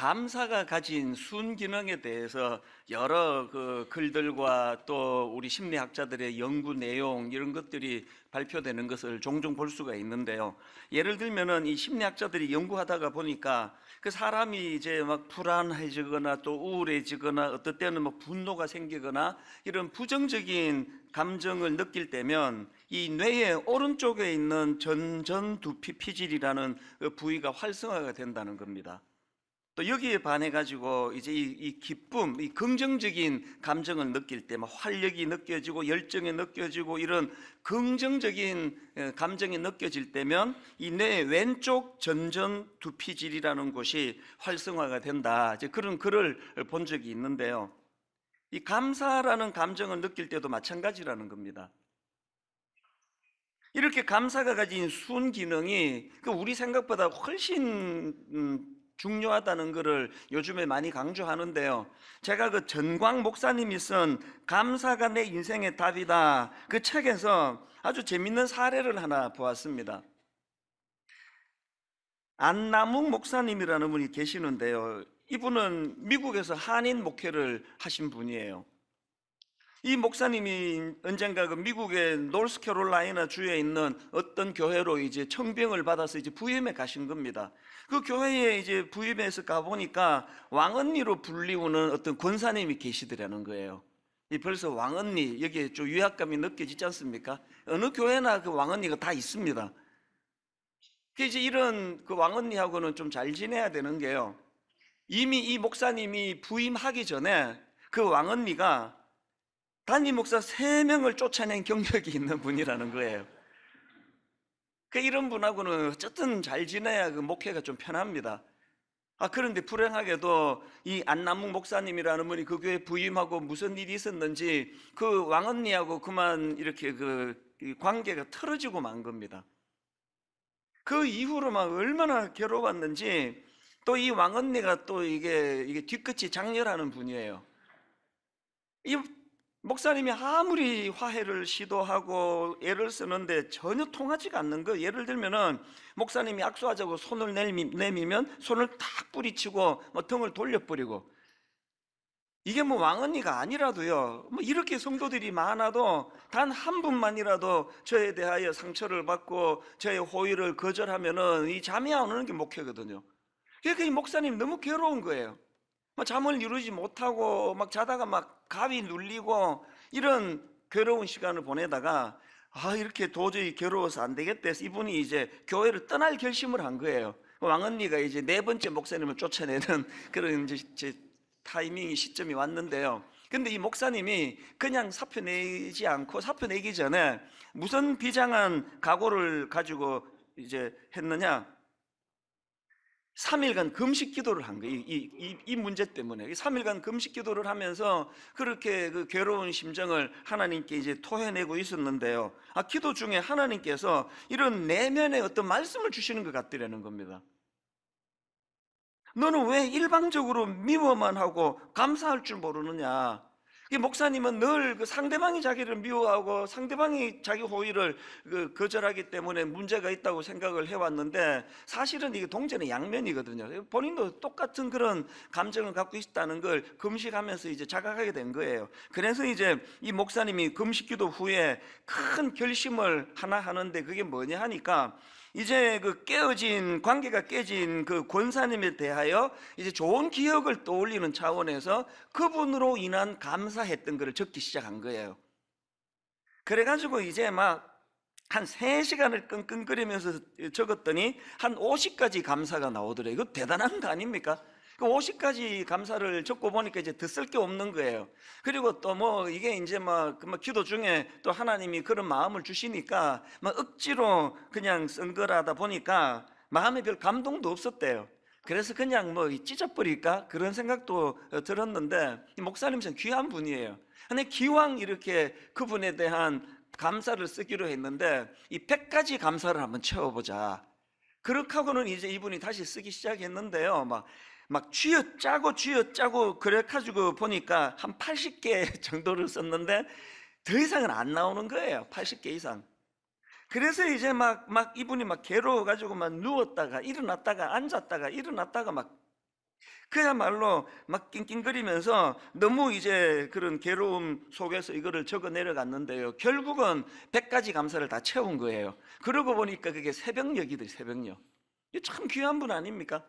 감사가 가진 순기능에 대해서 여러 글들과 또 우리 심리학자들의 연구 내용 이런 것들이 발표되는 것을 종종 볼 수가 있는데요. 예를 들면은 이 심리학자들이 연구하다가 보니까 그 사람이 이제 막 불안해지거나 또 우울해지거나 어떨 때는 뭐 분노가 생기거나 이런 부정적인 감정을 느낄 때면 이 뇌의 오른쪽에 있는 전두피질이라는 부위가 활성화가 된다는 겁니다. 또 여기에 반해 가지고 이제 이 기쁨, 이 긍정적인 감정을 느낄 때 막 활력이 느껴지고 열정이 느껴지고 이런 긍정적인 감정이 느껴질 때면 이 뇌 왼쪽 전전 두피질이라는 곳이 활성화가 된다. 이제 그런 글을 본 적이 있는데요. 이 감사라는 감정을 느낄 때도 마찬가지라는 겁니다. 이렇게 감사가 가진 순기능이 우리 생각보다 훨씬 중요하다는 것을 요즘에 많이 강조하는데요. 제가 그 전광 목사님이 쓴 감사가 내 인생의 답이다 그 책에서 아주 재밌는 사례를 하나 보았습니다. 안남욱 목사님이라는 분이 계시는데요. 이분은 미국에서 한인 목회를 하신 분이에요. 이 목사님이 언젠가 그 미국의 노스캐롤라이나 주에 있는 어떤 교회로 이제 청빙을 받아서 이제 부임해 가신 겁니다. 그 교회에 이제 부임해서 가보니까 왕언니로 불리우는 어떤 권사님이 계시더라는 거예요. 이 벌써 왕언니, 여기에 좀 위압감이 느껴지지 않습니까? 어느 교회나 그 왕언니가 다 있습니다. 그 이제 이런 그 왕언니하고는 좀 잘 지내야 되는 게요. 이미 이 목사님이 부임하기 전에 그 왕언니가 담임 목사 3명을 쫓아낸 경력이 있는 분이라는 거예요. 이런 분하고는 어쨌든 잘 지내야 그 목회가 좀 편합니다. 그런데 불행하게도 이 안남묵 목사님이라는 분이 그 교회 부임하고 무슨 일이 있었는지 그 왕언니하고 그만 이렇게 이 관계가 틀어지고 만 겁니다. 그 이후로 막 얼마나 괴로웠는지, 또 이 왕언니가 또 이게 뒤끝이 장렬하는 분이에요. 이 목사님이 아무리 화해를 시도하고 애를 쓰는데 전혀 통하지가 않는 거. 예를 들면은 목사님이 악수하자고 손을 내미면 손을 탁 뿌리치고 뭐 등을 돌려버리고, 이게 뭐 왕언니가 아니라도요, 뭐 이렇게 성도들이 많아도 단 한 분만이라도 저에 대하여 상처를 받고 저의 호의를 거절하면은 이 잠이 안 오는 게 목회거든요. 그러니까 이 목사님 너무 괴로운 거예요. 막 잠을 이루지 못하고 막 자다가 막 가위 눌리고 이런 괴로운 시간을 보내다가 이렇게 도저히 괴로워서 안 되겠다 해서 이분이 이제 교회를 떠날 결심을 한 거예요. 왕언니가 이제 4번째 목사님을 쫓아내는 그런 이제 타이밍이 시점이 왔는데요. 근데 이 목사님이 그냥 사표 내지 않고, 사표 내기 전에 무슨 비장한 각오를 가지고 이제 했느냐, 3일간 금식 기도를 한 거예요. 이 문제 때문에 3일간 금식 기도를 하면서 그렇게 그 괴로운 심정을 하나님께 이제 토해내고 있었는데요. 기도 중에 하나님께서 이런 내면의 어떤 말씀을 주시는 것 같더라는 겁니다. 너는 왜 일방적으로 미워만 하고 감사할 줄 모르느냐? 이 목사님은 늘 그 상대방이 자기를 미워하고 상대방이 자기 호의를 거절하기 때문에 문제가 있다고 생각을 해왔는데, 사실은 이게 동전의 양면이거든요. 본인도 똑같은 그런 감정을 갖고 있다는 걸 금식하면서 이제 자각하게 된 거예요. 그래서 이제 이 목사님이 금식기도 후에 큰 결심을 하나 하는데, 그게 뭐냐 하니까 이제 그 관계가 깨진 그 권사님에 대하여 이제 좋은 기억을 떠올리는 차원에서 그분으로 인한 감사했던 것을 적기 시작한 거예요. 그래가지고 이제 막 한 3시간을 끙끙거리면서 적었더니 한 50가지 감사가 나오더래요. 이거 대단한 거 아닙니까? 50가지 감사를 적고 보니까 이제 더 쓸 게 없는 거예요. 그리고 또 뭐 이게 이제 막 기도 중에 또 하나님이 그런 마음을 주시니까 막 억지로 그냥 쓴 거라다 보니까 마음에 별 감동도 없었대요. 그래서 그냥 뭐 찢어버릴까 그런 생각도 들었는데, 이 목사님 참 귀한 분이에요. 근데 기왕 이렇게 그분에 대한 감사를 쓰기로 했는데 이 100가지 감사를 한번 채워보자. 그렇게 하고는 이제 이분이 다시 쓰기 시작했는데요. 막 쥐어짜고 그래 가지고 보니까 한 80개 정도를 썼는데 더 이상은 안 나오는 거예요. 80개 이상. 그래서 이제 막 이분이 막 괴로워 가지고 막 누웠다가 일어났다가 앉았다가 일어났다가 막 그야말로 막 낑낑거리면서 너무 이제 그런 괴로움 속에서 이거를 적어 내려갔는데요, 결국은 100가지 감사를 다 채운 거예요. 그러고 보니까 그게 새벽녘이더라고요. 새벽녘. 이게 참 귀한 분 아닙니까?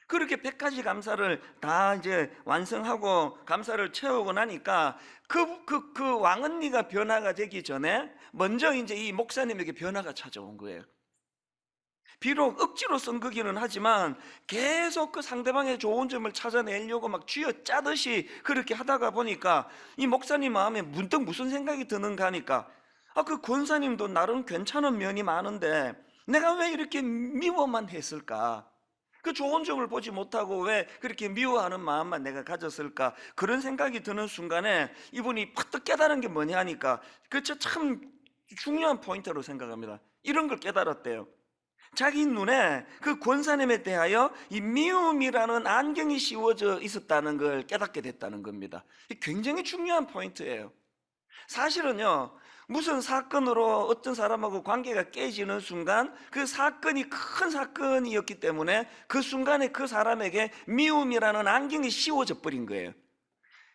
그렇게 100가지 감사를 다 이제 완성하고 감사를 채우고 나니까 그 왕언니가 변화가 되기 전에 먼저 이제 이 목사님에게 변화가 찾아온 거예요. 비록 억지로 쓴 거기는 하지만 계속 그 상대방의 좋은 점을 찾아내려고 막 쥐어짜듯이 그렇게 하다가 보니까 이 목사님 마음에 문득 무슨 생각이 드는가 하니까, 그 권사님도 나름 괜찮은 면이 많은데 내가 왜 이렇게 미워만 했을까? 그 좋은 점을 보지 못하고 왜 그렇게 미워하는 마음만 내가 가졌을까? 그런 생각이 드는 순간에 이분이 퍼뜩 깨달은 게 뭐냐 하니까, 그쵸, 참 중요한 포인트로 생각합니다. 이런 걸 깨달았대요. 자기 눈에 그 권사님에 대하여 이 미움이라는 안경이 씌워져 있었다는 걸 깨닫게 됐다는 겁니다. 굉장히 중요한 포인트예요. 사실은요, 무슨 사건으로 어떤 사람하고 관계가 깨지는 순간 그 사건이 큰 사건이었기 때문에 그 순간에 그 사람에게 미움이라는 안경이 씌워져 버린 거예요.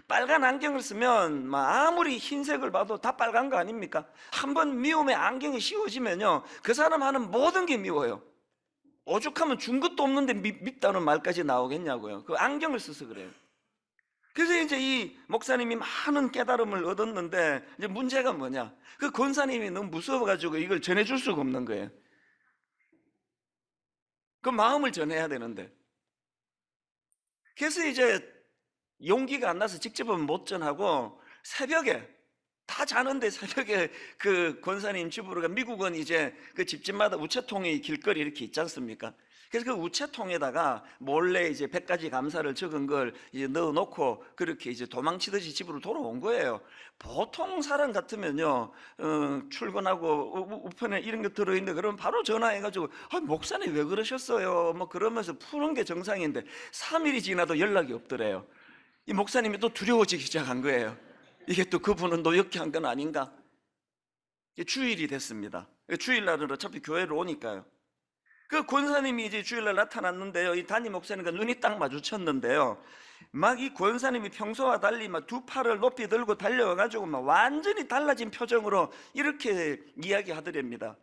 빨간 안경을 쓰면 아무리 흰색을 봐도 다 빨간 거 아닙니까? 한번 미움의 안경이 씌워지면요, 그 사람 하는 모든 게 미워요. 오죽하면 준 것도 없는데 밉다는 말까지 나오겠냐고요. 그 안경을 써서 그래요. 그래서 이제 이 목사님이 많은 깨달음을 얻었는데, 이제 문제가 뭐냐, 그 권사님이 너무 무서워가지고 이걸 전해줄 수가 없는 거예요. 그 마음을 전해야 되는데, 그래서 이제 용기가 안 나서 직접은 못 전하고 새벽에, 다 자는데 새벽에 그 권사님 집으로 가. 미국은 이제 그 집집마다 우체통이 길거리 이렇게 있지 않습니까? 그래서 그 우체통에다가 몰래 이제 100가지 감사를 적은 걸 이제 넣어놓고 그렇게 이제 도망치듯이 집으로 돌아온 거예요. 보통 사람 같으면요, 출근하고 우편에 이런 거 들어있는데 그러면 바로 전화해가지고 목사님 왜 그러셨어요? 뭐 그러면서 푸는 게 정상인데 3일이 지나도 연락이 없더래요. 이 목사님이 또 두려워지기 시작한 거예요. 이게 또 그분은 노역해 한 건 아닌가? 주일이 됐습니다. 주일날은 어차피 교회를 오니까요. 그 권사님이 이제 주일날 나타났는데요, 이 담임 목사님과 눈이 딱 마주쳤는데요, 막 이 권사님이 평소와 달리 막 두 팔을 높이 들고 달려와가지고 막 완전히 달라진 표정으로 이렇게 이야기하더랍니다.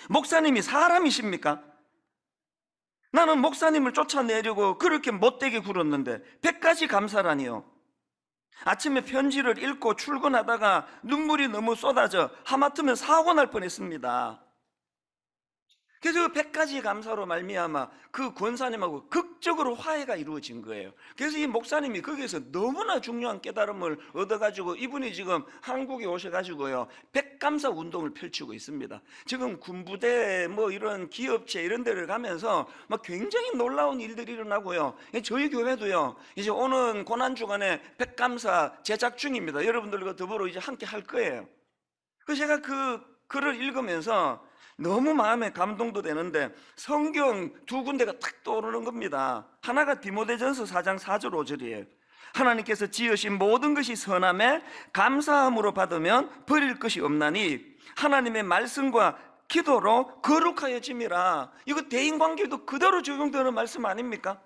목사님이 사람이십니까? 나는 목사님을 쫓아내려고 그렇게 못되게 굴었는데 100가지 감사라니요. 아침에 편지를 읽고 출근하다가 눈물이 너무 쏟아져 하마터면 사고 날 뻔했습니다. 그래서 100가지 감사로 말미암아 그 권사님하고 극적으로 화해가 이루어진 거예요. 그래서 이 목사님이 거기에서 너무나 중요한 깨달음을 얻어가지고 이분이 지금 한국에 오셔가지고요, 100감사 운동을 펼치고 있습니다. 지금 군부대 뭐 이런 기업체 이런 데를 가면서 막 굉장히 놀라운 일들이 일어나고요. 저희 교회도요, 이제 오는 고난주간에 100감사 제작 중입니다. 여러분들과 더불어 이제 함께 할 거예요. 그래서 제가 그 글을 읽으면서 너무 마음에 감동도 되는데 성경 두 군데가 탁 떠오르는 겁니다. 하나가 디모데전서 4장 4절 5절이에요. 하나님께서 지으신 모든 것이 선함에 감사함으로 받으면 버릴 것이 없나니 하나님의 말씀과 기도로 거룩하여짐이라. 이거 대인관계도 그대로 적용되는 말씀 아닙니까?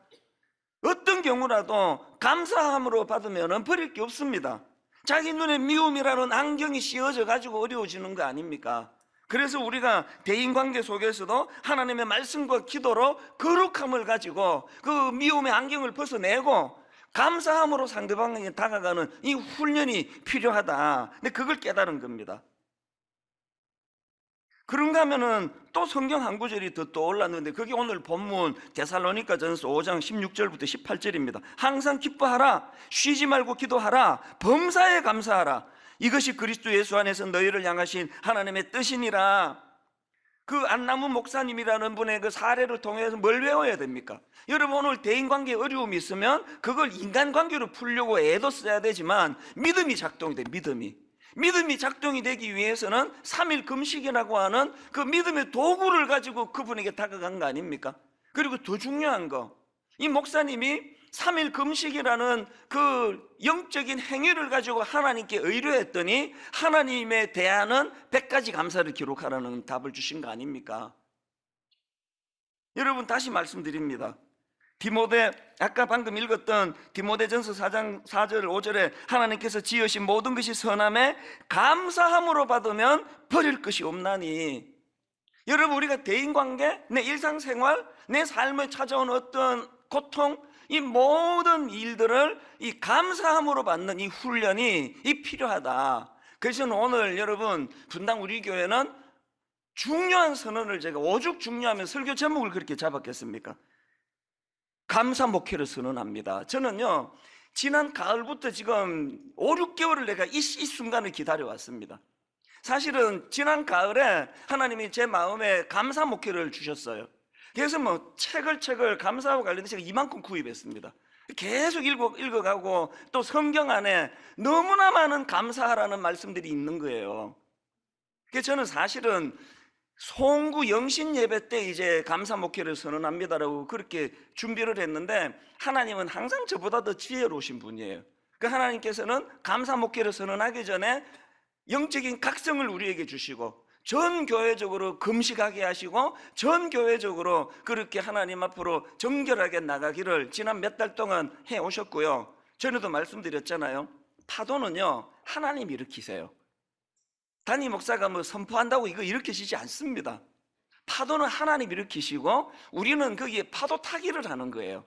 어떤 경우라도 감사함으로 받으면 버릴 게 없습니다. 자기 눈에 미움이라는 안경이 씌워져 가지고 어려워지는 거 아닙니까? 그래서 우리가 대인관계 속에서도 하나님의 말씀과 기도로 거룩함을 가지고 그 미움의 안경을 벗어내고 감사함으로 상대방에게 다가가는 이 훈련이 필요하다. 근데 그걸 깨달은 겁니다. 그런가 하면은 또 성경 한 구절이 더 떠올랐는데, 그게 오늘 본문 데살로니가전서 5장 16절부터 18절입니다. 항상 기뻐하라, 쉬지 말고 기도하라, 범사에 감사하라. 이것이 그리스도 예수 안에서 너희를 향하신 하나님의 뜻이니라. 그 안나무 목사님이라는 분의 그 사례를 통해서 뭘 외워야 됩니까? 여러분, 오늘 대인관계에 어려움이 있으면 그걸 인간관계로 풀려고 애도 써야 되지만 믿음이 작동이 돼. 믿음이 작동이 되기 위해서는 3일 금식이라고 하는 그 믿음의 도구를 가지고 그분에게 다가간 거 아닙니까? 그리고 더 중요한 거, 이 목사님이 3일 금식이라는 그 영적인 행위를 가지고 하나님께 의뢰했더니 하나님에 대하는 100가지 감사를 기록하라는 답을 주신 거 아닙니까? 여러분, 다시 말씀드립니다. 디모데, 아까 방금 읽었던 디모데전서 4장 4절 5절에 하나님께서 지으신 모든 것이 선함에 감사함으로 받으면 버릴 것이 없나니. 여러분, 우리가 대인관계, 내 일상생활, 내 삶에 찾아온 어떤 고통, 이 모든 일들을 이 감사함으로 받는 이 훈련이 필요하다. 그래서 오늘 여러분, 분당 우리 교회는 중요한 선언을 제가 오죽 중요하면 설교 제목을 그렇게 잡았겠습니까? 감사 목회를 선언합니다. 저는요, 지난 가을부터 지금 5, 6개월을 내가 이 순간을 기다려왔습니다. 사실은 지난 가을에 하나님이 제 마음에 감사 목회를 주셨어요. 그래서 뭐 책을 감사하고 관련된 책을 이만큼 구입했습니다. 계속 읽어가고 또 성경 안에 너무나 많은 감사하라는 말씀들이 있는 거예요. 그래서 저는 사실은 송구 영신 예배 때 이제 감사 목회를 선언합니다라고 그렇게 준비를 했는데, 하나님은 항상 저보다 더 지혜로우신 분이에요. 그 하나님께서는 감사 목회를 선언하기 전에 영적인 각성을 우리에게 주시고 전 교회적으로 금식하게 하시고 전 교회적으로 그렇게 하나님 앞으로 정결하게 나가기를 지난 몇 달 동안 해 오셨고요. 전에도 말씀드렸잖아요. 파도는요, 하나님이 일으키세요. 담임 목사가 뭐 선포한다고 이거 일으키시지 않습니다. 파도는 하나님 일으키시고 우리는 거기에 파도 타기를 하는 거예요.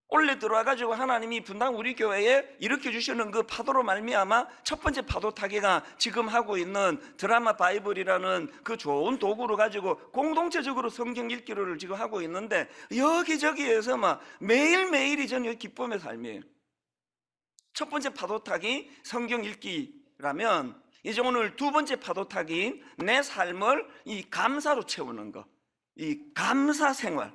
원래 들어와가지고 하나님이 분당 우리 교회에 일으켜 주시는 그 파도로 말미암아 첫 번째 파도 타기가 지금 하고 있는 드라마 바이블이라는 그 좋은 도구를 가지고 공동체적으로 성경 읽기를 지금 하고 있는데, 여기저기에서 막 매일매일이 저는 기쁨의 삶이에요. 첫 번째 파도 타기 성경 읽기라면, 이제 오늘 두 번째 파도 타기인 내 삶을 이 감사로 채우는 거, 이 감사 생활,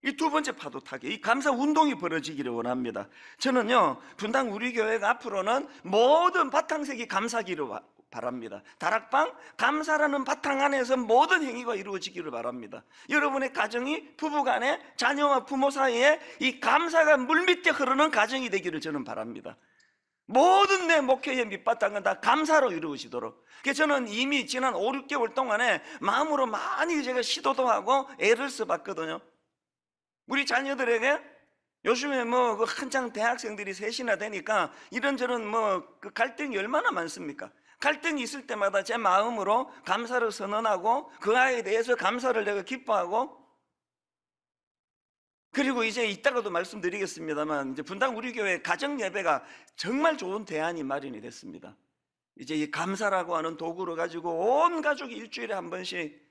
이 두 번째 파도 타기, 이 감사 운동이 벌어지기를 원합니다. 저는요, 분당 우리 교회가 앞으로는 모든 바탕색이 감사기를 바랍니다. 다락방 감사라는 바탕 안에서 모든 행위가 이루어지기를 바랍니다. 여러분의 가정이, 부부간에, 자녀와 부모 사이에 이 감사가 물밑에 흐르는 가정이 되기를 저는 바랍니다. 모든 내 목회의 밑바탕은 다 감사로 이루어지도록. 그래서 저는 이미 지난 5, 6개월 동안에 마음으로 많이 제가 시도도 하고 애를 써봤거든요. 우리 자녀들에게 요즘에 뭐 그 한창 대학생들이 셋이나 되니까 이런저런 뭐 그 갈등이 얼마나 많습니까? 갈등이 있을 때마다 제 마음으로 감사를 선언하고 그 아이에 대해서 감사를 내가 기뻐하고, 그리고 이제 이따가도 말씀드리겠습니다만 이제 분당 우리 교회 가정 예배가 정말 좋은 대안이 마련이 됐습니다. 이제 이 감사라고 하는 도구를 가지고 온 가족이 일주일에 한 번씩,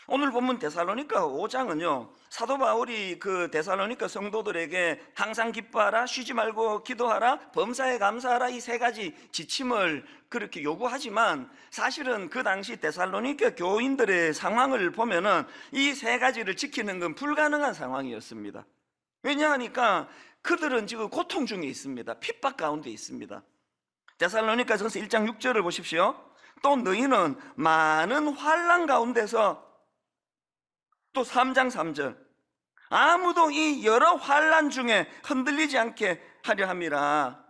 오늘 본문 데살로니가 5장은요, 사도 바울이 그 데살로니가 성도들에게 항상 기뻐하라, 쉬지 말고 기도하라, 범사에 감사하라, 이 세 가지 지침을 그렇게 요구하지만, 사실은 그 당시 데살로니가 교인들의 상황을 보면은 이 세 가지를 지키는 건 불가능한 상황이었습니다. 왜냐하니까 그들은 지금 고통 중에 있습니다. 핍박 가운데 있습니다. 데살로니가전서 1장 6절을 보십시오. 또 너희는 많은 환난 가운데서, 또 3장 3절, 아무도 이 여러 환난 중에 흔들리지 않게 하려 함이라.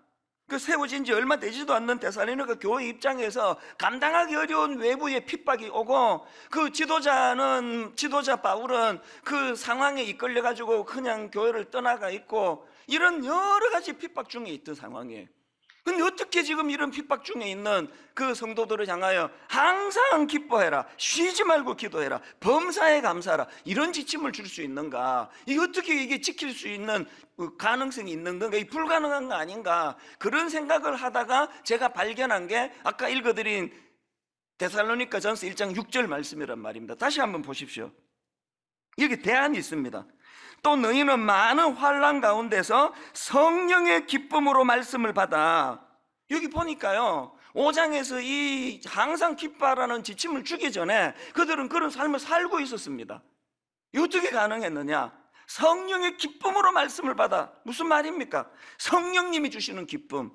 그 세워진 지 얼마 되지도 않는 데살로니가 교회 입장에서 감당하기 어려운 외부의 핍박이 오고, 그 지도자 바울은 그 상황에 이끌려 가지고 그냥 교회를 떠나가 있고, 이런 여러 가지 핍박 중에 있던 상황이에요. 근데 어떻게 지금 이런 핍박 중에 있는 그 성도들을 향하여 항상 기뻐해라, 쉬지 말고 기도해라, 범사에 감사하라, 이런 지침을 줄 수 있는가? 이게 어떻게 이게 지킬 수 있는 가능성이 있는 건가? 이 불가능한 거 아닌가? 그런 생각을 하다가 제가 발견한 게 아까 읽어드린 데살로니가전서 1장 6절 말씀이란 말입니다. 다시 한번 보십시오. 여기 대안이 있습니다. 또 너희는 많은 환난 가운데서 성령의 기쁨으로 말씀을 받아. 여기 보니까요, 5장에서 이 항상 기뻐하라는 지침을 주기 전에 그들은 그런 삶을 살고 있었습니다. 어떻게 가능했느냐? 성령의 기쁨으로 말씀을 받아. 무슨 말입니까? 성령님이 주시는 기쁨.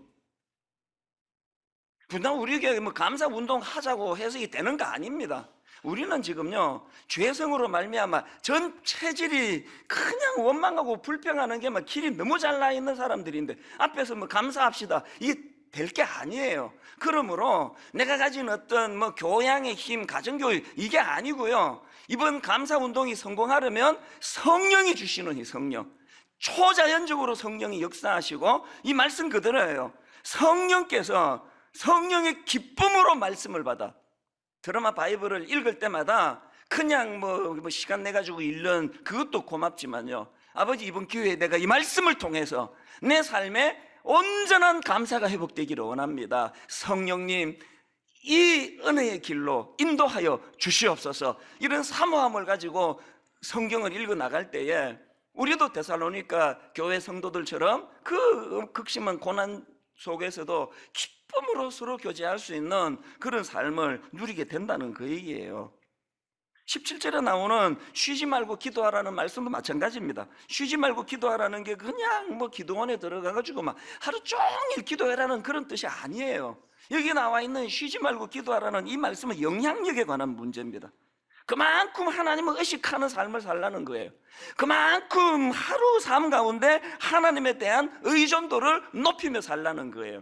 분당 우리 교회 뭐 감사 운동 하자고 해서 이게 되는 거 아닙니다. 우리는 지금요, 죄성으로 말미암아 전 체질이 그냥 원망하고 불평하는 게 막 길이 너무 잘 나 있는 사람들인데, 앞에서 뭐 감사합시다, 이게 될 게 아니에요. 그러므로 내가 가진 어떤 뭐 교양의 힘, 가정교육 이게 아니고요. 이번 감사운동이 성공하려면 성령이 주시는 이 성령, 초자연적으로 성령이 역사하시고, 이 말씀 그대로예요. 성령께서 성령의 기쁨으로 말씀을 받아. 드라마 바이블을 읽을 때마다 그냥 뭐 시간 내가지고 읽는 그것도 고맙지만요, 아버지 이번 기회에 내가 이 말씀을 통해서 내 삶에 온전한 감사가 회복되기를 원합니다. 성령님, 이 은혜의 길로 인도하여 주시옵소서. 이런 사모함을 가지고 성경을 읽어 나갈 때에 우리도 데살로니가 교회 성도들처럼 그 극심한 고난 속에서도 기쁨으로 서로 교제할 수 있는 그런 삶을 누리게 된다는 그 얘기예요. 17절에 나오는 쉬지 말고 기도하라는 말씀도 마찬가지입니다. 쉬지 말고 기도하라는 게 그냥 뭐 기도원에 들어가가지고 막 하루 종일 기도해라는 그런 뜻이 아니에요. 여기 나와 있는 쉬지 말고 기도하라는 이 말씀은 영향력에 관한 문제입니다. 그만큼 하나님을 의식하는 삶을 살라는 거예요. 그만큼 하루 삶 가운데 하나님에 대한 의존도를 높이며 살라는 거예요.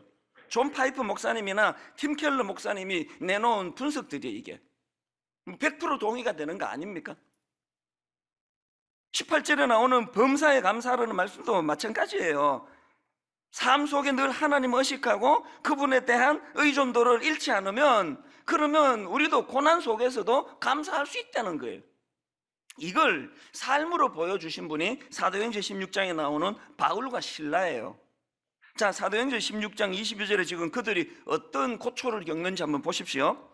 존 파이프 목사님이나 팀 켈러 목사님이 내놓은 분석들이 이게 100% 동의가 되는 거 아닙니까? 18절에 나오는 범사에 감사하라는 말씀도 마찬가지예요. 삶 속에 늘 하나님을 의식하고 그분에 대한 의존도를 잃지 않으면, 그러면 우리도 고난 속에서도 감사할 수 있다는 거예요. 이걸 삶으로 보여주신 분이 사도행전 16장에 나오는 바울과 실라예요. 자, 사도행전 16장 22절에 지금 그들이 어떤 고초를 겪는지 한번 보십시오.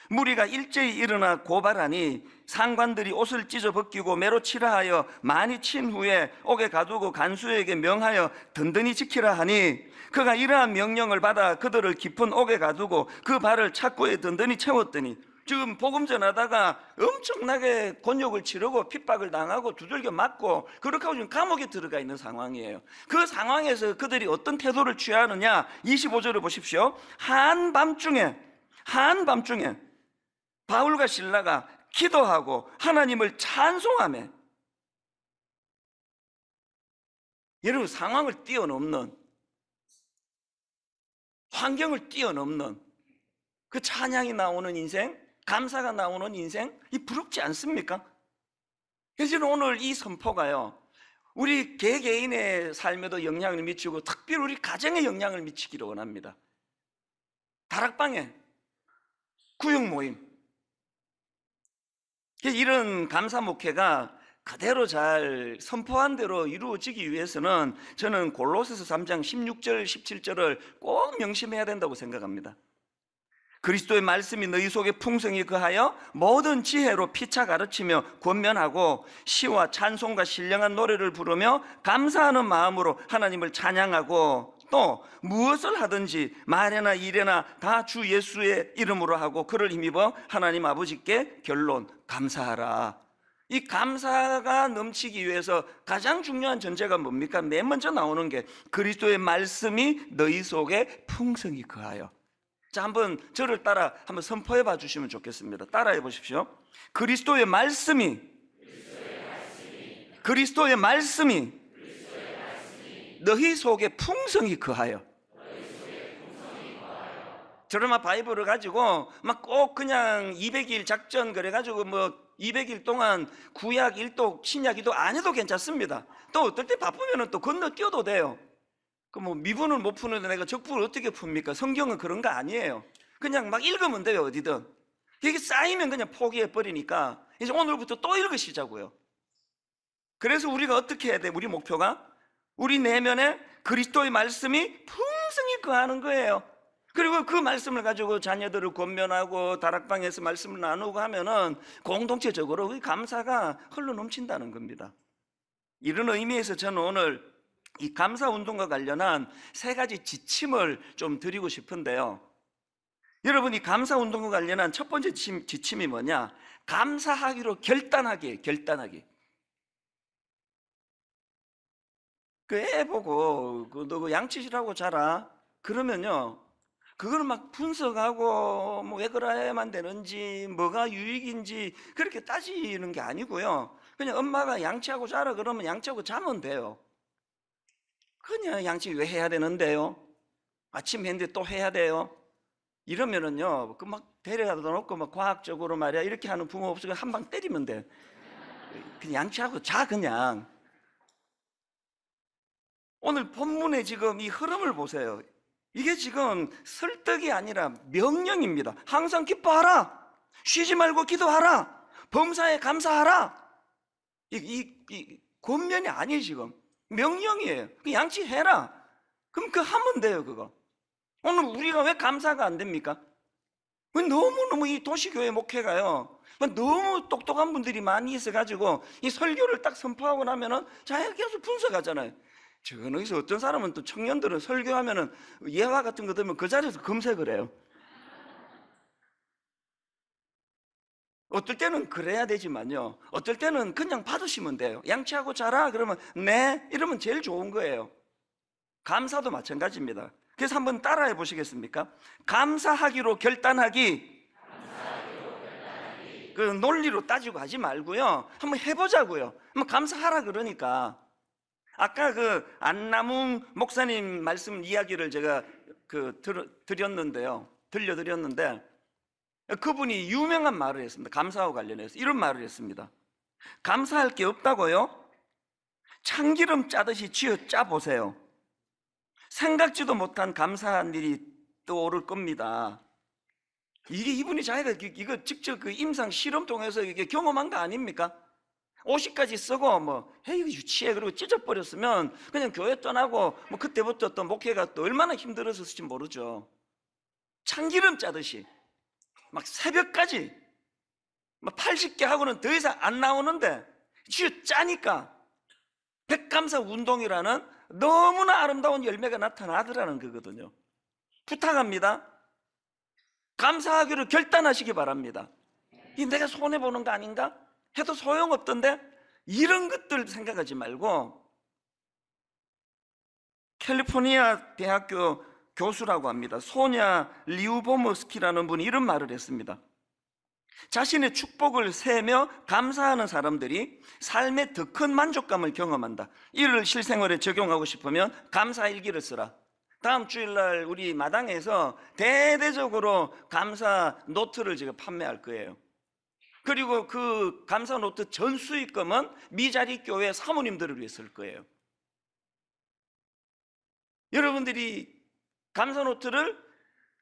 무리가 일제히 일어나 고발하니 상관들이 옷을 찢어 벗기고 매로 치라 하여 많이 친 후에 옥에 가두고 간수에게 명하여 든든히 지키라 하니, 그가 이러한 명령을 받아 그들을 깊은 옥에 가두고 그 발을 착고에 든든히 채웠더니, 지금 복음 전하다가 엄청나게 곤욕을 치르고 핍박을 당하고 두들겨 맞고 그렇게 하고 지금 감옥에 들어가 있는 상황이에요. 그 상황에서 그들이 어떤 태도를 취하느냐, 25절을 보십시오. 한밤중에 바울과 실라가 기도하고 하나님을 찬송하며, 여러분 상황을 뛰어넘는, 환경을 뛰어넘는 그 찬양이 나오는 인생, 감사가 나오는 인생, 이 부럽지 않습니까? 그래서 저는 오늘 이 선포가요, 우리 개개인의 삶에도 영향을 미치고 특별히 우리 가정에 영향을 미치기를 원합니다. 다락방에, 구역 모임, 이런 감사 목회가 그대로 잘 선포한 대로 이루어지기 위해서는 저는 골로새서 3장 16절 17절을 꼭 명심해야 된다고 생각합니다. 그리스도의 말씀이 너희 속에 풍성히 거하여 모든 지혜로 피차 가르치며 권면하고 시와 찬송과 신령한 노래를 부르며 감사하는 마음으로 하나님을 찬양하고, 또 무엇을 하든지 말이나 일이나 다 주 예수의 이름으로 하고 그를 힘입어 하나님 아버지께 결론 감사하라. 이 감사가 넘치기 위해서 가장 중요한 전제가 뭡니까? 맨 먼저 나오는 게 그리스도의 말씀이 너희 속에 풍성히 거하여. 자, 한번 저를 따라 한번 선포해 봐 주시면 좋겠습니다. 따라해 보십시오. 그리스도의 말씀이 너희 속에 풍성히 거하여. 드라마 바이블을 가지고 막 꼭 그냥 200일 작전 그래가지고 뭐 200일 동안 구약 1독 신약 2독 안 해도 괜찮습니다. 또 어떨 때 바쁘면 또 건너뛰어도 돼요. 그 뭐 미분을 못 푸는데 내가 적분을 어떻게 풉니까? 성경은 그런 거 아니에요. 그냥 막 읽으면 돼요. 어디든. 이게 쌓이면 그냥 포기해 버리니까 이제 오늘부터 또 읽으시자고요. 그래서 우리가 어떻게 해야 돼? 우리 목표가 우리 내면에 그리스도의 말씀이 풍성히 거하는 거예요. 그리고 그 말씀을 가지고 자녀들을 권면하고 다락방에서 말씀을 나누고 하면은 공동체적으로 그 감사가 흘러 넘친다는 겁니다. 이런 의미에서 저는 오늘 이 감사 운동과 관련한 세 가지 지침을 좀 드리고 싶은데요. 여러분, 이 감사 운동과 관련한 첫 번째 지침이 뭐냐? 감사하기로 결단하기. 그 애 보고 너 양치질하고 자라 그러면요, 그거는 막 분석하고 뭐 왜 그래야만 되는지 뭐가 유익인지 그렇게 따지는 게 아니고요, 그냥 엄마가 양치하고 자라 그러면 양치하고 자면 돼요. 그냥 양치 왜 해야 되는데요? 아침 했는데 또 해야 돼요. 이러면은요, 그 막 데려다 놓고 막 과학적으로 말이야 이렇게 하는 부모 없으면 한 방 때리면 돼. 그냥 양치하고 자 그냥. 오늘 본문의 지금 이 흐름을 보세요. 이게 지금 설득이 아니라 명령입니다. 항상 기뻐하라. 쉬지 말고 기도하라. 범사에 감사하라. 이 권면이 아니에요. 지금 명령이에요. 양치해라. 그럼 그거 하면 돼요. 그거. 오늘 우리가 왜 감사가 안 됩니까? 너무너무 이 도시교회 목회가요, 너무 똑똑한 분들이 많이 있어가지고 이 설교를 딱 선포하고 나면은 자 계속 분석하잖아요. 저는 여기서 어떤 사람은 또 청년들은 설교하면은 예화 같은 거 들으면 그 자리에서 검색을 해요. 어떨 때는 그래야 되지만요, 어떨 때는 그냥 받으시면 돼요. 양치하고 자라 그러면 네 이러면 제일 좋은 거예요. 감사도 마찬가지입니다. 그래서 한번 따라해 보시겠습니까? 감사하기로 결단하기. 그 논리로 따지고 하지 말고요, 한번 해보자고요. 한번 감사하라. 그러니까 아까 그 안남웅 목사님 말씀 이야기를 제가 들려드렸는데 그분이 유명한 말을 했습니다. 감사하고 관련해서 이런 말을 했습니다. 감사할 게 없다고요? 참기름 짜듯이 쥐어 짜보세요. 생각지도 못한 감사한 일이 떠오를 겁니다. 이게 이분이 자기가 이거 직접 그 임상 실험 통해서 이게 경험한 거 아닙니까? 50까지 쓰고 이거 유치해 그리고 찢어버렸으면 그냥 교회 떠나고 그때부터 또 목회가 또 얼마나 힘들었을지 모르죠. 참기름 짜듯이 막 새벽까지 80개 하고는 더 이상 안 나오는데 쥐어 짜니까 백감사 운동이라는 너무나 아름다운 열매가 나타나더라는 거거든요. 부탁합니다. 감사하기로 결단하시기 바랍니다. 이 내가 손해보는 거 아닌가? 해도 소용없던데? 이런 것들 생각하지 말고, 캘리포니아 대학교 교수라고 합니다. 소냐 리우보머스키라는 분이 이런 말을 했습니다. 자신의 축복을 세며 감사하는 사람들이 삶의 더 큰 만족감을 경험한다. 이를 실생활에 적용하고 싶으면 감사일기를 쓰라. 다음 주일날 우리 마당에서 대대적으로 감사 노트를 제가 판매할 거예요. 그리고 그 감사 노트 전 수익금은 미자리 교회 사모님들을 위해 쓸 거예요. 여러분들이 감사 노트를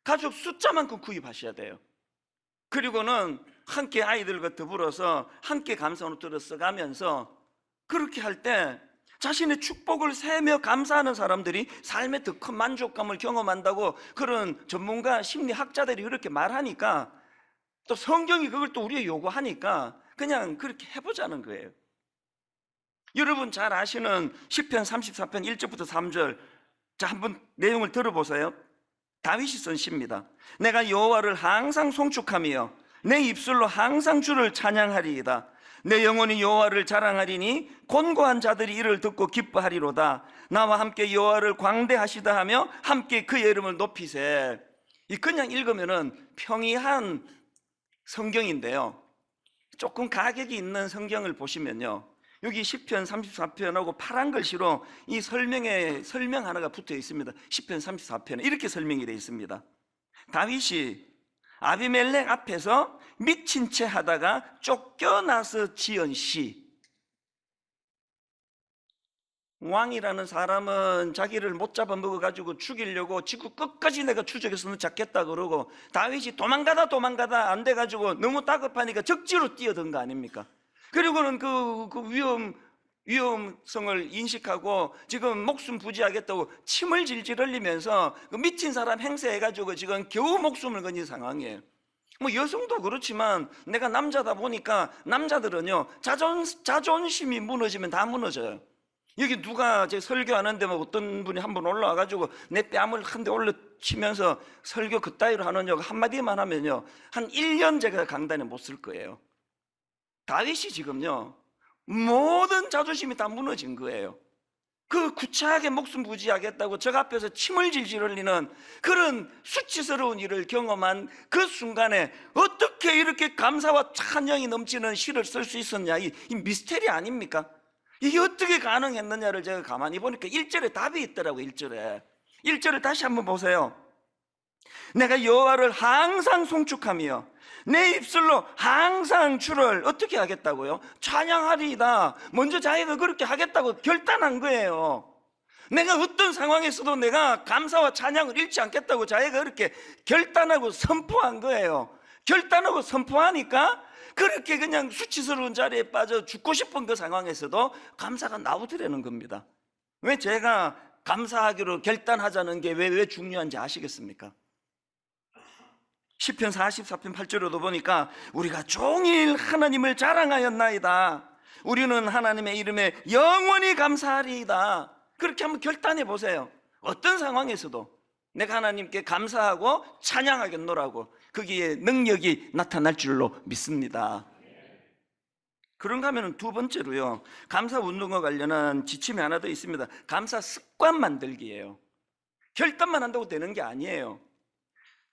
가족 숫자만큼 구입하셔야 돼요. 그리고는 함께 아이들과 더불어서 함께 감사 노트를 써가면서 그렇게 할 때 자신의 축복을 세며 감사하는 사람들이 삶의 더 큰 만족감을 경험한다고 그런 전문가 심리학자들이 그렇게 말하니까, 또 성경이 그걸 또 우리에게 요구하니까 그냥 그렇게 해보자는 거예요. 여러분 잘 아시는 시편 34편 1절부터 3절, 자 한번 내용을 들어보세요. 다윗이 쓴 시입니다. 내가 여호와를 항상 송축하며 내 입술로 항상 주를 찬양하리이다. 내 영혼이 여호와를 자랑하리니 곤고한 자들이 이를 듣고 기뻐하리로다. 나와 함께 여호와를 광대하시다 하며 함께 그의 이름을 높이세. 이 그냥 읽으면은 평이한 성경인데요, 조금 가격이 있는 성경을 보시면요, 여기 시편 34편하고 파란 글씨로 이 설명 하나가 붙어 있습니다. 시편 34편에 이렇게 설명이 되어 있습니다. 다윗이 아비멜렉 앞에서 미친 채 하다가 쫓겨나서 지은 시. 왕이라는 사람은 자기를 못 잡아먹어가지고 죽이려고 지구 끝까지 내가 추적해서 너 잡겠다 그러고, 다윗이 도망가다 안 돼가지고 너무 다급하니까 적지로 뛰어든 거 아닙니까? 그리고는 그 위험성을 인식하고 지금 목숨 부지하겠다고 침을 질질 흘리면서 그 미친 사람 행세해가지고 지금 겨우 목숨을 건진 상황이에요. 여성도 그렇지만 내가 남자다 보니까 남자들은요, 자존심이 무너지면 다 무너져요. 여기 누가 제 설교하는데 어떤 분이 한번 올라와가지고 내 뺨을 한 대 올려치면서 설교 그따위로 하느냐고 한마디만 하면요, 한 1년 제가 강단에 못 쓸 거예요. 다윗이 지금요, 모든 자존심이 다 무너진 거예요. 그 구차하게 목숨 부지하겠다고 저 앞에서 침을 질질 흘리는 그런 수치스러운 일을 경험한 그 순간에 어떻게 이렇게 감사와 찬양이 넘치는 시를 쓸 수 있었냐, 이 미스테리 아닙니까? 이게 어떻게 가능했느냐를 제가 가만히 보니까 1절에 답이 있더라고요. 1절에 1절을 다시 한번 보세요. 내가 여호와를 항상 송축하며 내 입술로 항상 주를 어떻게 하겠다고요? 찬양하리이다. 먼저 자기가 그렇게 하겠다고 결단한 거예요. 내가 어떤 상황에서도 내가 감사와 찬양을 잃지 않겠다고 자기가 그렇게 결단하고 선포한 거예요. 결단하고 선포하니까 그렇게 그냥 수치스러운 자리에 빠져 죽고 싶은 그 상황에서도 감사가 나오더라는 겁니다. 왜 제가 감사하기로 결단하자는 게 왜 중요한지 아시겠습니까? 시편 44편 8절에도 보니까 우리가 종일 하나님을 자랑하였나이다. 우리는 하나님의 이름에 영원히 감사하리이다. 그렇게 한번 결단해 보세요. 어떤 상황에서도 내가 하나님께 감사하고 찬양하겠노라고 거기에 능력이 나타날 줄로 믿습니다. 그런가 하면 두 번째로요, 감사 운동과 관련한 지침이 하나 더 있습니다. 감사 습관 만들기예요. 결단만 한다고 되는 게 아니에요.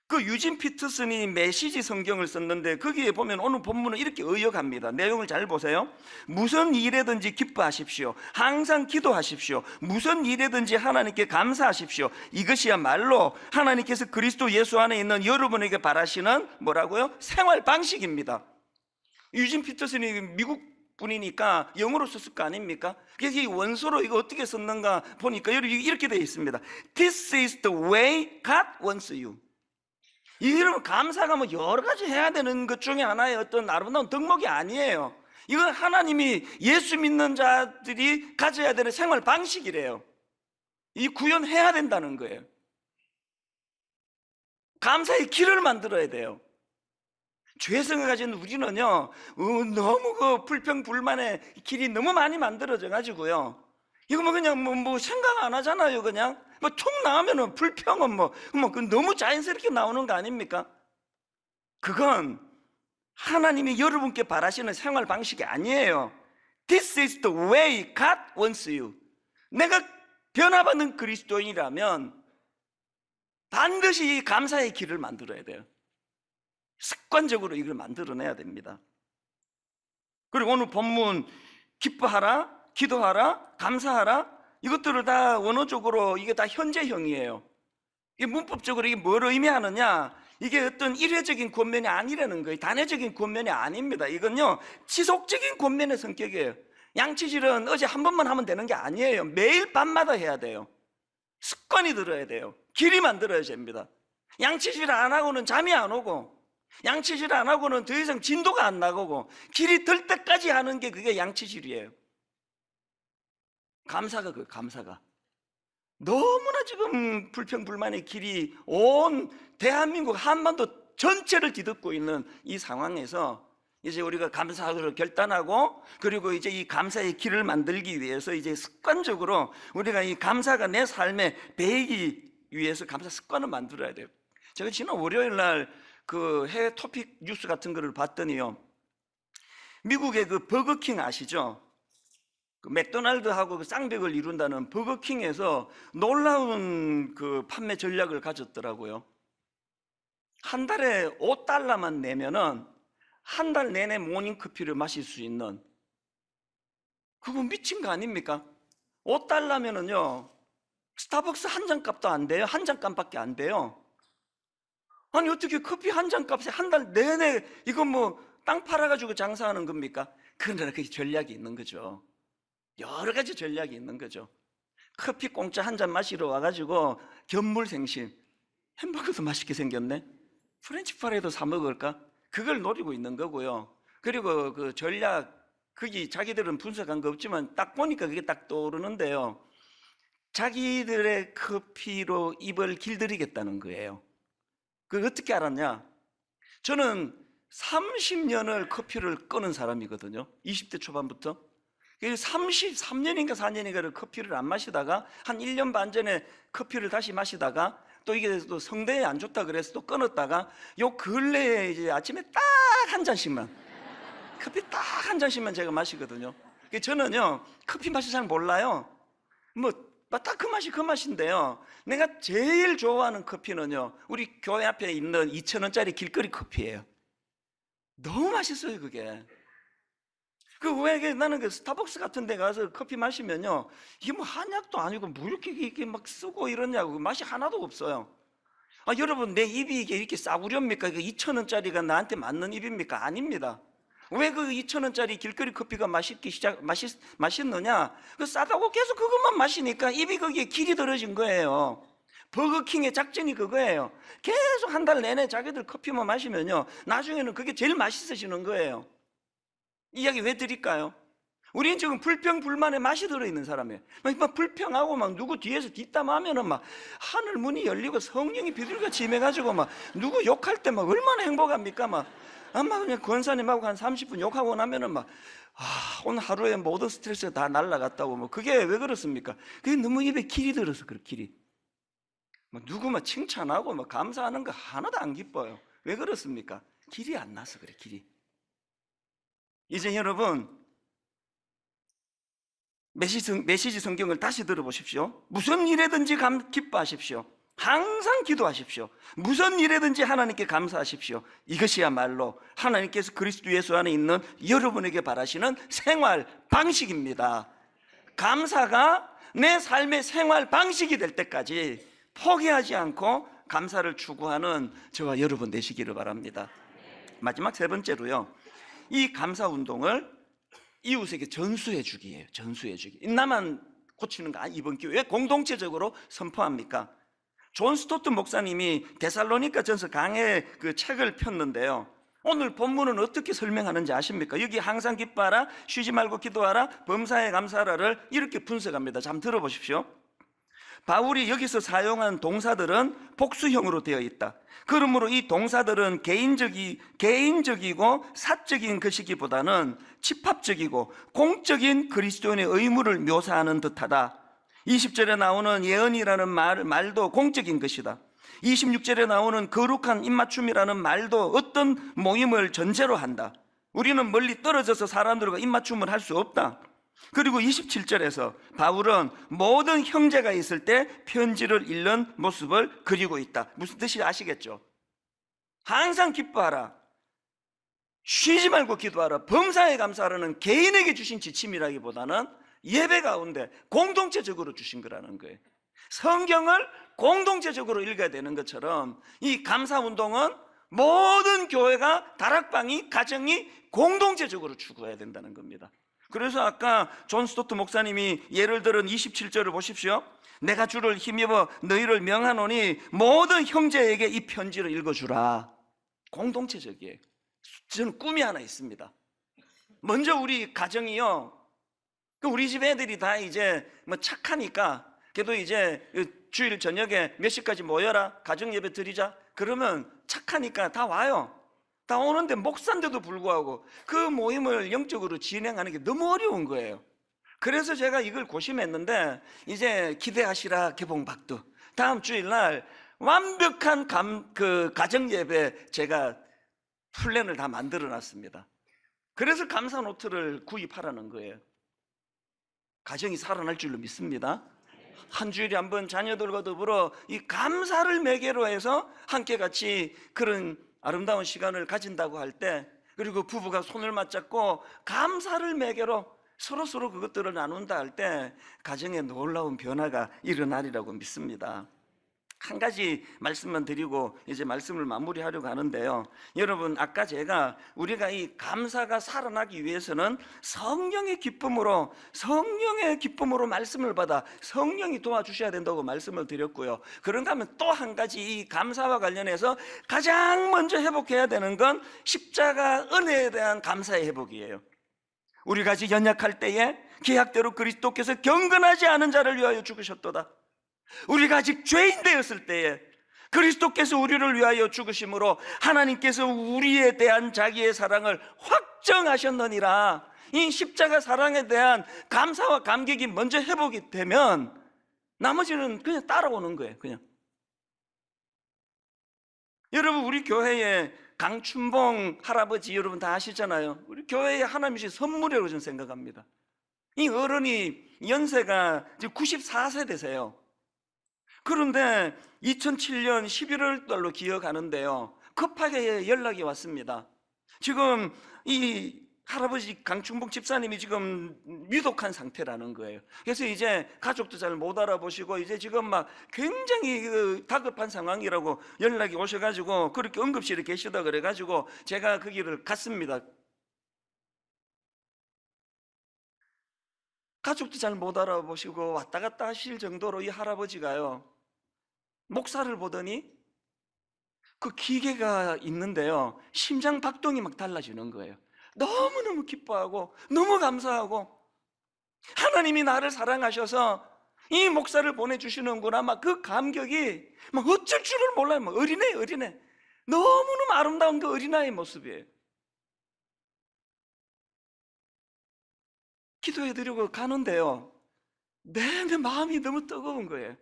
그 유진 피터슨이 메시지 성경을 썼는데 거기에 보면 오늘 본문은 이렇게 의역합니다. 내용을 잘 보세요. 무슨 일에든지 기뻐하십시오. 항상 기도하십시오. 무슨 일에든지 하나님께 감사하십시오. 이것이야말로 하나님께서 그리스도 예수 안에 있는 여러분에게 바라시는 뭐라고요? 생활 방식입니다. 유진 피터슨이 미국 분이니까 영어로 썼을 거 아닙니까? 그래서 이 원서로 이거 어떻게 썼는가 보니까 이렇게 되어 있습니다. This is the way God wants you. 여러분, 감사가 뭐 여러 가지 해야 되는 것 중에 하나의 어떤 아름다운 덕목이 아니에요. 이건 하나님이 예수 믿는 자들이 가져야 되는 생활 방식이래요. 이 구현해야 된다는 거예요. 감사의 길을 만들어야 돼요. 죄성을 가진 우리는요, 너무 그 불평불만의 길이 너무 많이 만들어져 가지고요, 이거 뭐 그냥 뭐 생각 안 하잖아요. 그냥 뭐 툭 나오면은 불평은 그 너무 자연스럽게 나오는 거 아닙니까? 그건 하나님이 여러분께 바라시는 생활 방식이 아니에요. This is the way God wants you. 내가 변화받는 그리스도인이라면 반드시 이 감사의 길을 만들어야 돼요. 습관적으로 이걸 만들어내야 됩니다. 그리고 오늘 본문 기뻐하라, 기도하라, 감사하라, 이것들을 다 원어적으로 이게 다 현재형이에요. 이게 문법적으로 이게 뭘 의미하느냐, 이게 어떤 일회적인 권면이 아니라는 거예요. 단회적인 권면이 아닙니다. 이건요, 지속적인 권면의 성격이에요. 양치질은 어제 한 번만 하면 되는 게 아니에요. 매일 밤마다 해야 돼요. 습관이 들어야 돼요. 길이 만들어야 됩니다. 양치질 안 하고는 잠이 안 오고, 양치질 안 하고는 더 이상 진도가 안 나가고, 길이 들 때까지 하는 게 그게 양치질이에요. 감사가 너무나 지금 불평불만의 길이 온 대한민국 한반도 전체를 뒤덮고 있는 이 상황에서 이제 우리가 감사하기로 결단하고, 그리고 이제 이 감사의 길을 만들기 위해서 이제 습관적으로 우리가 이 감사가 내 삶에 배이기 위해서 감사 습관을 만들어야 돼요. 제가 지난 월요일 날 그 해외 토픽 뉴스 같은 거를 봤더니요, 미국의 그 버거킹 아시죠? 그 맥도날드하고 그 쌍벽을 이룬다는 버거킹에서 놀라운 그 판매 전략을 가졌더라고요. 한 달에 $5만 내면은 한 달 내내 모닝커피를 마실 수 있는, 그거 미친 거 아닙니까? $5면은요 스타벅스 한 잔 값도 안 돼요. 한 잔 값밖에 안 돼요. 아니 어떻게 커피 한 잔 값에 한 달 내내 이거 뭐 땅 팔아가지고 장사하는 겁니까? 그러나 그 전략이 있는 거죠. 여러 가지 전략이 있는 거죠. 커피 공짜 한 잔 마시러 와가지고 견물생심, 햄버거도 맛있게 생겼네, 프렌치 프라이도 사 먹을까? 그걸 노리고 있는 거고요. 그리고 그 전략, 거기 자기들은 분석한 거 없지만 딱 보니까 그게 딱 떠오르는데요, 자기들의 커피로 입을 길들이겠다는 거예요. 그걸 어떻게 알았냐? 저는 30년을 커피를 끊은 사람이거든요. 20대 초반부터 33년인가 4년인가를 커피를 안 마시다가 한 1년 반 전에 커피를 다시 마시다가 또 이게 또 성대에 안 좋다 그래서 또 끊었다가 요 근래에 이제 아침에 딱 한 잔씩만, 커피 딱 한 잔씩만 제가 마시거든요. 저는요 커피 맛이 잘 몰라요. 뭐 딱 그 맛이 그 맛인데요, 내가 제일 좋아하는 커피는요 우리 교회 앞에 있는 2,000원짜리 길거리 커피예요. 너무 맛있어요 그게. 그 왜 나는 그 스타벅스 같은 데 가서 커피 마시면요, 이게 뭐 한약도 아니고 뭐 이렇게 막 쓰고 이러냐고, 맛이 하나도 없어요. 여러분, 내 입이 이렇게 싸구려입니까? 2,000원짜리가 나한테 맞는 입입니까? 아닙니다. 왜 그 2,000원짜리 길거리 커피가 맛있느냐? 그 싸다고 계속 그것만 마시니까 입이 거기에 길이 들어진 거예요. 버거킹의 작전이 그거예요. 계속 한 달 내내 자기들 커피만 마시면요, 나중에는 그게 제일 맛있어지는 거예요. 이 이야기 왜 드릴까요? 우리는 지금 불평불만의 맛이 들어있는 사람이에요. 막 불평하고 막 누구 뒤에서 뒷담하면은 막 하늘 문이 열리고 성령이 비둘기같이 임해가지고 막 누구 욕할 때 막 얼마나 행복합니까? 막 아마 그냥 권사님하고 한 30분 욕하고 나면은 막 오늘 하루에 모든 스트레스가 다 날라갔다고. 뭐 그게 왜 그렇습니까? 그게 너무 입에 길이 들어서 그래. 길이 막 누구 막 칭찬하고 막 감사하는 거 하나도 안 기뻐요. 왜 그렇습니까? 길이 안 나서 그래. 길이. 이제 여러분, 메시지 성경을 다시 들어보십시오. 무슨 일에든지 기뻐하십시오. 항상 기도하십시오. 무슨 일에든지 하나님께 감사하십시오. 이것이야말로 하나님께서 그리스도 예수 안에 있는 여러분에게 바라시는 생활 방식입니다. 감사가 내 삶의 생활 방식이 될 때까지 포기하지 않고 감사를 추구하는 저와 여러분 되시기를 바랍니다. 마지막 세 번째로요, 이 감사 운동을 이웃에게 전수해 주기예요. 전수해 주기. 나만 고치는 거 아니, 이번 기회에 공동체적으로 선포합니까? 존 스토트 목사님이 데살로니가 전서 강해 그 책을 폈는데요, 오늘 본문은 어떻게 설명하는지 아십니까? 여기 항상 기뻐하라, 쉬지 말고 기도하라, 범사에 감사하라를 이렇게 분석합니다. 잠 들어보십시오. 바울이 여기서 사용한 동사들은 복수형으로 되어 있다. 그러므로 이 동사들은 개인적이고 사적인 것이기보다는 집합적이고 공적인 그리스도인의 의무를 묘사하는 듯하다. 20절에 나오는 예언이라는 말도 공적인 것이다. 26절에 나오는 거룩한 입맞춤이라는 말도 어떤 모임을 전제로 한다. 우리는 멀리 떨어져서 사람들과 입맞춤을 할 수 없다. 그리고 27절에서 바울은 모든 형제가 있을 때 편지를 읽는 모습을 그리고 있다. 무슨 뜻인지 아시겠죠? 항상 기뻐하라, 쉬지 말고 기도하라, 범사에 감사하라는 개인에게 주신 지침이라기보다는 예배 가운데 공동체적으로 주신 거라는 거예요. 성경을 공동체적으로 읽어야 되는 것처럼 이 감사운동은 모든 교회가, 다락방이, 가정이 공동체적으로 추구해야 된다는 겁니다. 그래서 아까 존 스토트 목사님이 예를 들은 27절을 보십시오. 내가 주를 힘입어 너희를 명하노니 모든 형제에게 이 편지를 읽어주라. 공동체적이에요. 저는 꿈이 하나 있습니다. 먼저 우리 가정이요, 우리 집 애들이 다 이제 뭐 착하니까 그래도 이제 주일 저녁에 몇 시까지 모여라, 가정 예배 드리자. 그러면 착하니까 다 와요. 다 오는데 목사인데도 불구하고 그 모임을 영적으로 진행하는 게 너무 어려운 거예요. 그래서 제가 이걸 고심했는데, 이제 기대하시라 개봉박두, 다음 주일날 완벽한 가정 예배 제가 플랜을 다 만들어 놨습니다. 그래서 감사 노트를 구입하라는 거예요. 가정이 살아날 줄로 믿습니다. 한 주일에 한 번 자녀들과 더불어 이 감사를 매개로 해서 함께 같이 그런 아름다운 시간을 가진다고 할 때, 그리고 부부가 손을 맞잡고 감사를 매개로 서로 그것들을 나눈다 할 때 가정에 놀라운 변화가 일어나리라고 믿습니다. 한 가지 말씀만 드리고 이제 말씀을 마무리하려고 하는데요, 여러분, 아까 제가 우리가 이 감사가 살아나기 위해서는 성령의 기쁨으로 말씀을 받아 성령이 도와주셔야 된다고 말씀을 드렸고요. 그런가 하면 또 한 가지 이 감사와 관련해서 가장 먼저 회복해야 되는 건 십자가 은혜에 대한 감사의 회복이에요. 우리가 아직 연약할 때에 계약대로 그리스도께서 경건하지 않은 자를 위하여 죽으셨도다. 우리가 아직 죄인 되었을 때에 그리스도께서 우리를 위하여 죽으심으로 하나님께서 우리에 대한 자기의 사랑을 확정하셨느니라. 이 십자가 사랑에 대한 감사와 감격이 먼저 회복이 되면 나머지는 그냥 따라오는 거예요. 그냥. 여러분, 우리 교회에 강춘봉 할아버지 여러분 다 아시잖아요. 우리 교회에 하나님이 선물이라고 저는 생각합니다. 이 어른이 연세가 지금 94세 되세요. 그런데 2007년 11월 달로 기억하는데요, 급하게 연락이 왔습니다. 지금 이 할아버지 강충복 집사님이 지금 위독한 상태라는 거예요. 그래서 이제 가족도 잘 못 알아보시고 이제 지금 막 굉장히 다급한 상황이라고 연락이 오셔가지고 그렇게 응급실에 계시다 그래가지고 제가 거기를 갔습니다. 가족도 잘 못 알아보시고 왔다 갔다 하실 정도로 이 할아버지가요, 목사를 보더니 그 기계가 있는데요, 심장 박동이 막 달라지는 거예요. 너무너무 기뻐하고 너무 감사하고 하나님이 나를 사랑하셔서 이 목사를 보내주시는구나, 막 그 감격이 막 어쩔 줄을 몰라요. 막 어린애 너무너무 아름다운 그 어린아이의 모습이에요. 기도해드리고 가는데요, 내 마음이 너무 뜨거운 거예요.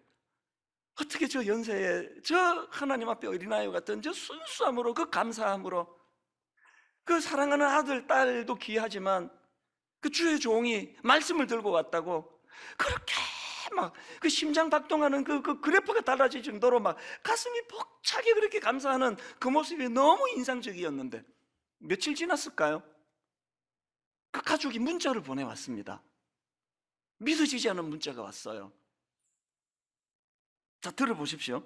어떻게 저 연세에 저 하나님 앞에 어린아이 같은 저 순수함으로, 그 감사함으로, 그 사랑하는 아들 딸도 귀하지만 그 주의 종이 말씀을 들고 왔다고 그렇게 막 그 심장 박동하는 그 그래프가 달라질 정도로 막 가슴이 벅차게 그렇게 감사하는 그 모습이 너무 인상적이었는데, 며칠 지났을까요? 그 가족이 문자를 보내왔습니다. 믿어지지 않은 문자가 왔어요. 자, 들어보십시오.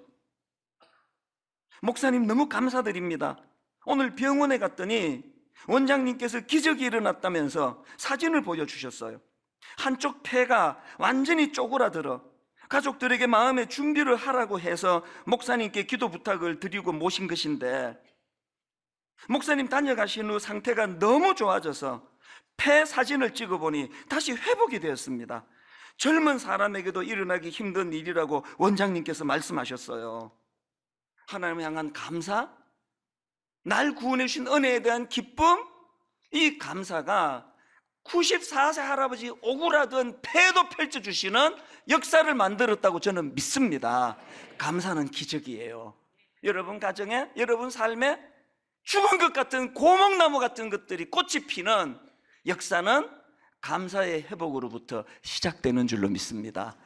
목사님 너무 감사드립니다. 오늘 병원에 갔더니 원장님께서 기적이 일어났다면서 사진을 보여주셨어요. 한쪽 폐가 완전히 쪼그라들어 가족들에게 마음의 준비를 하라고 해서 목사님께 기도 부탁을 드리고 모신 것인데, 목사님 다녀가신 후 상태가 너무 좋아져서 폐 사진을 찍어보니 다시 회복이 되었습니다. 젊은 사람에게도 일어나기 힘든 일이라고 원장님께서 말씀하셨어요. 하나님 향한 감사, 날 구원해 주신 은혜에 대한 기쁨, 이 감사가 94세 할아버지 오그라든 폐도 펼쳐주시는 역사를 만들었다고 저는 믿습니다. 감사는 기적이에요. 여러분 가정에, 여러분 삶에 죽은 것 같은 고목나무 같은 것들이 꽃이 피는 역사는 감사의 회복으로부터 시작되는 줄로 믿습니다.